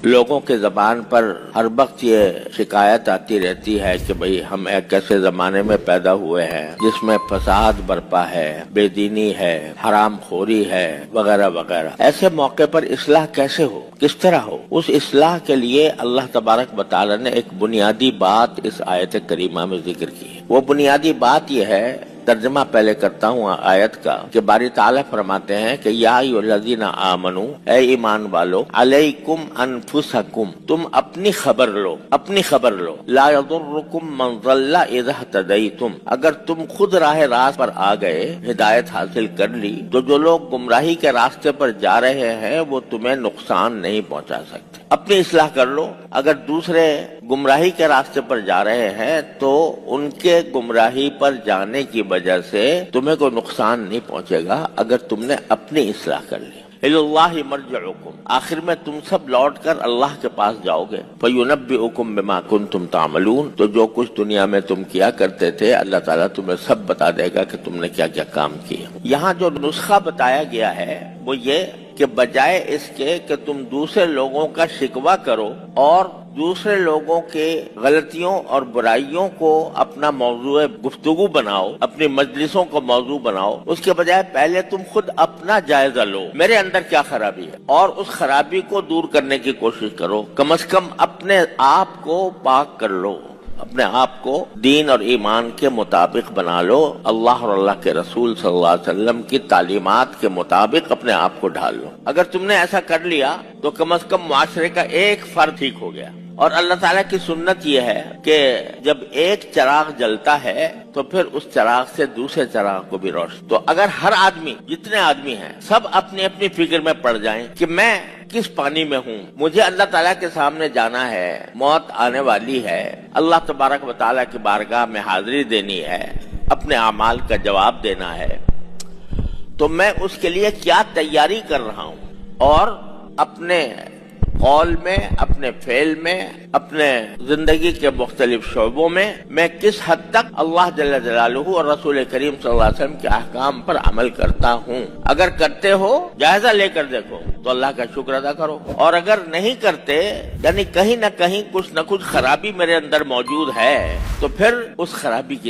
लोगों के जबान पर हर वक्त ये शिकायत आती रहती है कि भाई हम एक ऐसे जमाने में पैदा हुए हैं जिसमें फसाद बरपा है, बेदीनी है, हराम खोरी है, वगैरह वगैरह। ऐसे मौके पर इस्लाह कैसे हो, किस तरह हो? उस इस्लाह के लिए अल्लाह तबारक व तआला ने एक बुनियादी बात इस आयत करीमा में जिक्र की है। वो बुनियादी बात यह है, तर्जमा पहले करता हूँ आयत का, कि बारी ताला फरमाते हैं कि या अय्युहल्लज़ीना आमनू, ऐ ईमान वालो, अलैकुम अनफुसकुम, तुम अपनी खबर लो, अपनी खबर लो, ला यदुर्रुकुम मन ज़ल्ला इज़ा हतदैतुम, अगर तुम खुद राह रास्त पर आ गए, हिदायत हासिल कर ली, तो जो लोग गुमराही के रास्ते पर जा रहे हैं वो तुम्हें नुकसान नहीं पहुंचा सकते। अपनी इस्लाह कर लो। अगर दूसरे गुमराही के रास्ते पर जा रहे हैं तो उनके गुमराही पर जाने की वजह से तुम्हें कोई नुकसान नहीं पहुंचेगा अगर तुमने अपनी इस्लाह कर ली। इलल्लाहि मरजिउकुम, आखिर में तुम सब लौट कर अल्लाह के पास जाओगे। फयुनब्बिउकुम बिमा कुंतुम तामलून, तो जो कुछ दुनिया में तुम किया करते थे अल्लाह ताला तुम्हें सब बता देगा कि तुमने क्या क्या काम किया। यहाँ जो नुस्खा बताया गया है वो ये कि बजाय इसके कि तुम दूसरे लोगों का शिकवा करो और दूसरे लोगों के गलतियों और बुराइयों को अपना मौजू गुफ्तगू बनाओ, अपनी मजलिसों को मौजू बनाओ, उसके बजाय पहले तुम खुद अपना जायजा लो, मेरे अंदर क्या खराबी है, और उस खराबी को दूर करने की कोशिश करो। कम से कम अपने आप को पाक कर लो, अपने आप को दीन और ईमान के मुताबिक बना लो, अल्लाह और अल्लाह के रसूल सल्लल्लाहु अलैहि वसल्लम की तालीमात के मुताबिक अपने आप को ढाल लो। अगर तुमने ऐसा कर लिया तो कम से कम मुआशरे का एक फर्द ठीक हो गया। और अल्लाह ताला की सुन्नत यह है कि जब एक चिराग जलता है तो फिर उस चिराग से दूसरे चिराग को भी रोशन। तो अगर हर आदमी, जितने आदमी हैं, सब अपनी अपनी फिक्र में पड़ जाएं कि मैं किस पानी में हूँ, मुझे अल्लाह ताला के सामने जाना है, मौत आने वाली है, अल्लाह तबारक व तआला की बारगाह में हाजिरी देनी है, अपने अमाल का जवाब देना है, तो मैं उसके लिए क्या तैयारी कर रहा हूँ और अपने कौल में, अपने फेल में, अपने जिंदगी के मुख्तलिफ शोबों में मैं किस हद तक अल्लाह जल्ल जलालुहु और रसूल करीम सल्लल्लाहु अलैहि वसल्लम के अहकाम पर अमल करता हूँ। अगर करते हो, जायजा लेकर देखो, तो अल्लाह का शुक्र अदा करो। और अगर नहीं करते, यानी कहीं न कहीं कुछ न कुछ खराबी मेरे अंदर मौजूद है, तो फिर उस खराबी की